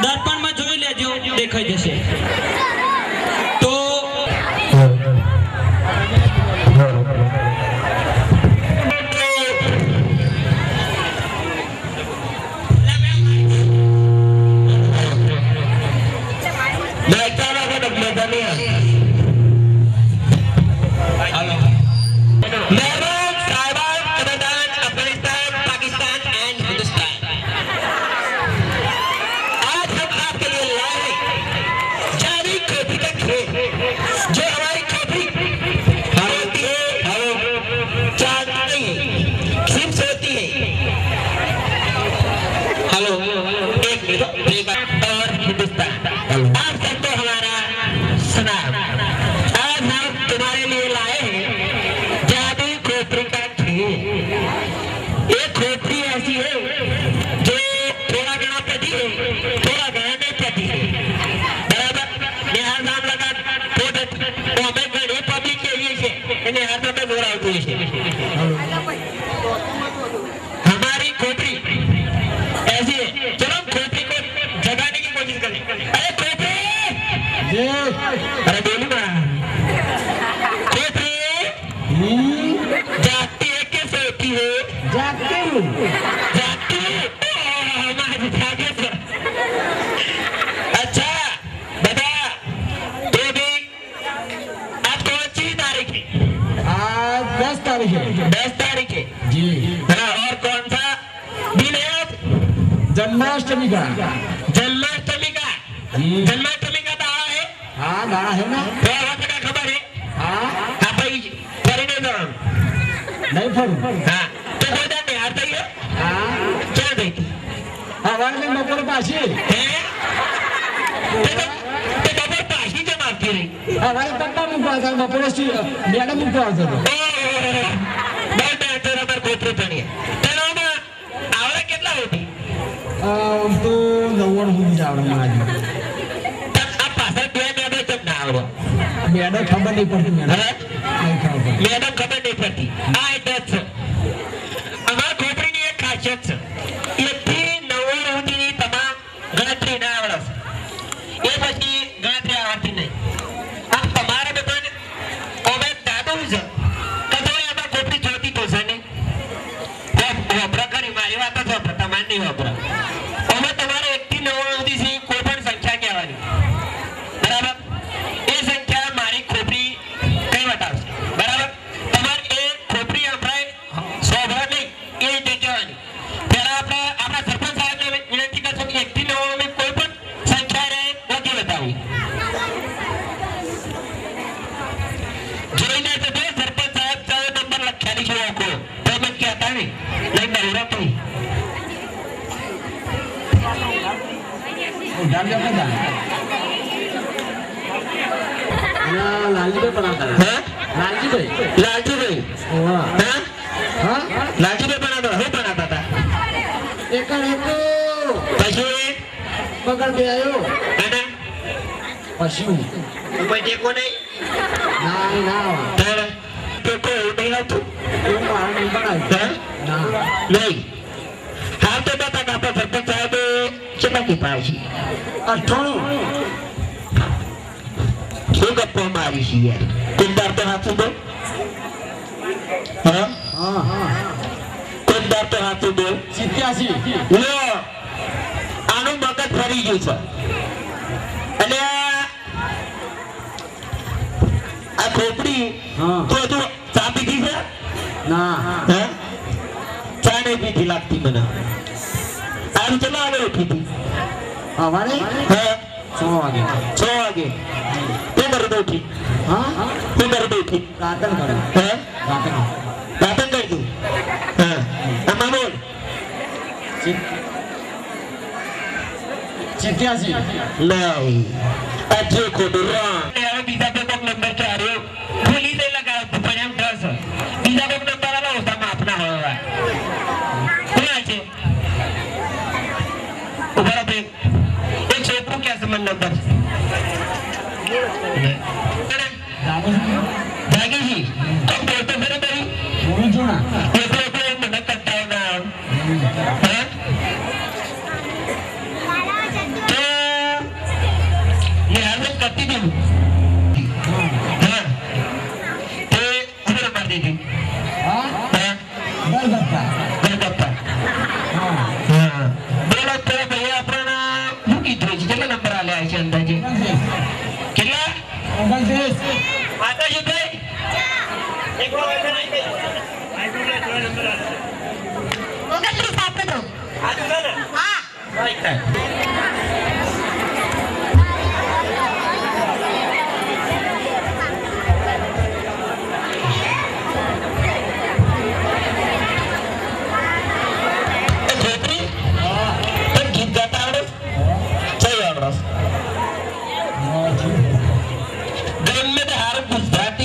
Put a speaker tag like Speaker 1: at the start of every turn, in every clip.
Speaker 1: દર્પણમાં જોઈ લેજો, દેખાઈ જશે. તો हमारी खोपड़ी ऐसी है, चलो खोपड़ी को जगाने की कोशिश करें. अरे खोपड़ी, अरे बोली ना, खोपड़ी जागती है कि सोती है? जागती हूँ. जागती हमारी जागे से. अच्छा बता, तो भी आज कौन सी तारीख है? आज 10 तारीख है. 10 तारीख है जी. हाँ, और कौन सा दिन है आज? जन्माष्टमी का. जन्माष्टमी का. जन्माष्टमी का दाड़ा है. हाँ दाड़ा है ना. का खबर है. हाँ हाँ भाई फरी नहीं दो. नहीं फरू. हाँ तो हो जाते हार सही है. हाँ क्या देती. हमारे में बपोर पासी है. तो बपोर पासी जमा की रही. हमारे पप्पा मुझको आता है बपोर सी मैडम मुझको आता है. तो 90 સુધી જ આવડે માજી. આ પાછળ બે મેડમ કેમ ના આવડે? મેડમ ખબર નહીં પડતી. મેડમ ખબર નહીં પડતી. આ એટલે જ છે અમારા ખોપડીની એક ખાસિયત છે. એથી 90 સુધીની તમામ ગણતરી ના આવડે. એ પછી ગણતરી આવડતી નહીં. આ તમારે બધાને હવે દાદુ છે કદાચ એમાં ખોપડી જોતી તો છે ને વપરા કરી મારી વાત જ વપરા તમારે નહીં વપરા. હવે તમારે 1 થી 90 સુધી કોઈ પણ સંખ્યા કહેવાની. બરાબર? એ સંખ્યા મારી ખોપડી કઈ બતાવશે. બરાબર? તમારે એ ખોપડી આપણે સોભરા નહીં એ રીતે કહેવાની. પહેલા આપણે આપણા સરપંચ સાહેબને વિનંતી કરશો કે 1 થી 90 કોઈ પણ સંખ્યા રહે નથી બતાવવી. જોઈને તો બે સરપંચ સાહેબ ચાલો નંબર લખ્યાની છે ઓકો તો મને કહેતા નહીં નવરા તો लालजी बनाता है. लालजी भाई हाँ हाँ लालजी भाई बनाता है. बनाता था एक पशु पकड़ के आयो है ना. पशु कोई देखो नहीं ना तो नहीं है तू नहीं बनाता ना नहीं. हाँ तो बता आपका सरपंच साहब चला की पासी 98 શું ગપ્પો મારી છે યાર. કુંદાર તો હાથું બોલ. હા હા હા કુંદાર તો હાથું બોલ. 87 લો આનું મગજ ફરી ગયું છે. અને આ ખોપડી તો હજુ ચા પીધી છે ના. હા ચા નહીં પીધી લાગતી મને. આમ ચલો આવે ઉઠી હતી હવારે. હા 6 વાગે. 6 વાગે दो उठी. हाँ तू दर्द उठी रातन कर. हाँ रातन कर तू. हाँ अम्मा बोल 87 नहीं अच्छे खोटू रहा यार. बीजा पे तो नंबर क्या आ रहे हो गोली दे लगा पण हम डस बीजा पे नंबर आला होता मैं अपना होगा कोण आहे उभा पे एक छोटू क्या संबंध नंबर जागी ही तो बोलते फिर तरी बोल जो ना तो मन करता है ना. हाँ तो करती थी हाँ ते कुठे मारती थी गलगप्पा हाँ बोला तो भैया आपण मुकी द्यायची त्याला नंबर आले आहे अंदाजे किल्ला आता येते एक नंबर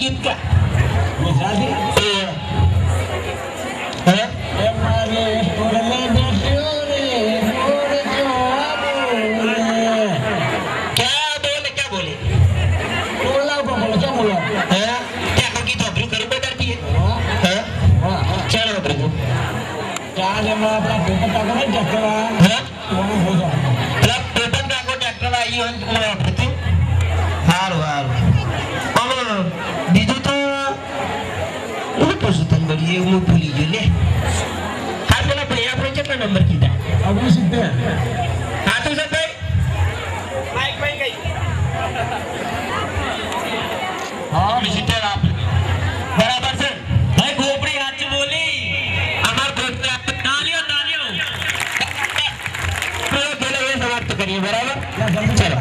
Speaker 1: गीत का બીજું તો હું પૂછું તને બધી એવું હું ભૂલી ગયો લે હા પેલા ભાઈ આપણે કેટલા નંબર કીધા 69 હા તો સર ભાઈ માઈક ગઈ હા 69 આપ બરાબર છે ભાઈ ગોપડી સાચું બોલી અમાર ગોપડી તાલીઓ પેલા એ સમાપ્ત કરીએ બરાબર ચલો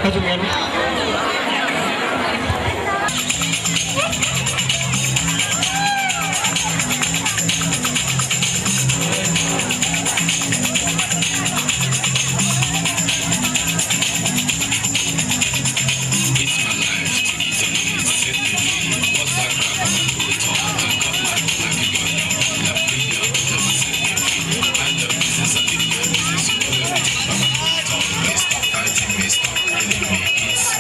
Speaker 1: હજુ મેં
Speaker 2: Stop fighting me, stop killing me. It's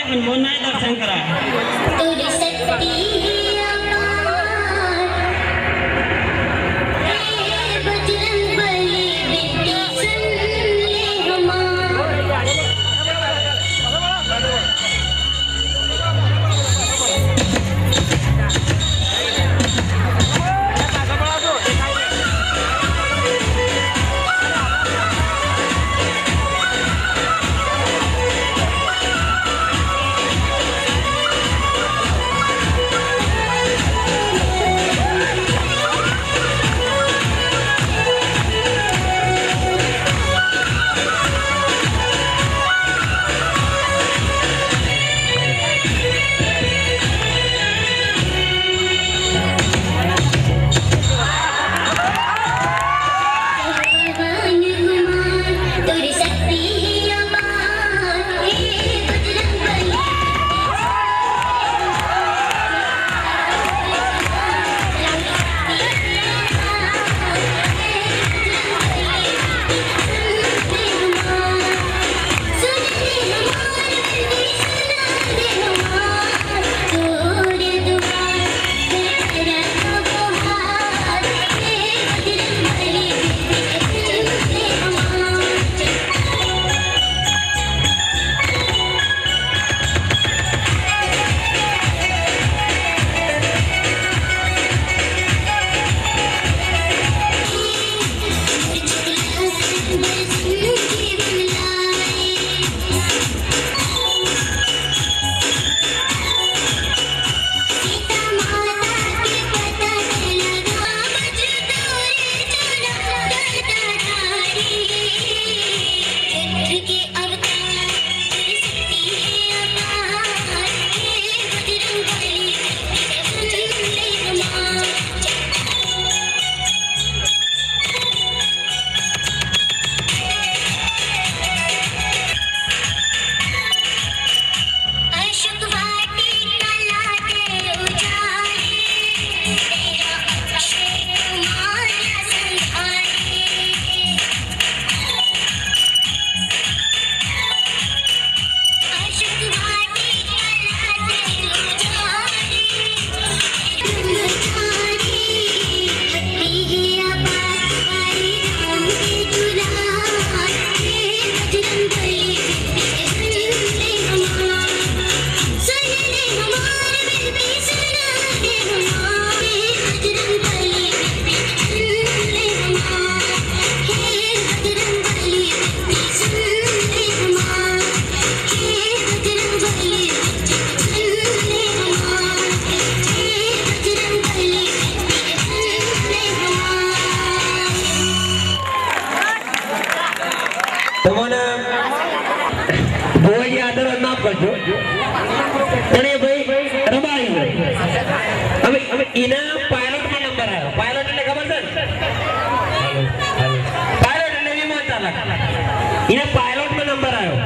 Speaker 2: પણ મોનાય દર્શન કરાય
Speaker 3: तुझे शक्ति अपार हे बजरंग बली विनती सुन ले हमारी भगवान कुमार तुझे शक्ति अपार हे बजरंग बली अशोक वाटिका लागे उजाड़े तेरा अक्षय कुमार संहारे अशोक वाटिका लागे उजाड़े भक्ति है अपार हरि राम के दुलार हे बजरंग बली सुन ले हमारी विनती सुना दे हमारे बजरंग बली सुन ले हमारे हे बजरंग बली सुन ले हमारे हे बजरंग बली सुन ले हमारे हे बजरंग बली सुन ले हमारे
Speaker 1: તમને ભોય આદર માફ કરજો અને ભાઈ રબારી હવે એના પાયલોટ માં નંબર આવ્યો પાયલોટ એટલે ખબર છે પાયલોટ એટલે વિમાન ચાલક એના પાયલોટ માં નંબર આવ્યો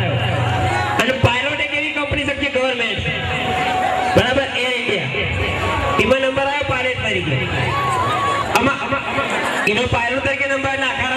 Speaker 1: અને પાયલોટ એક એવી કંપની છે ગવર્નમેન્ટ બરાબર એર ઇન્ડિયા એમાં નંબર આવ્યો પાયલોટ તરીકે આમાં એનો પાયલોટ તરીકે નંબર નાખા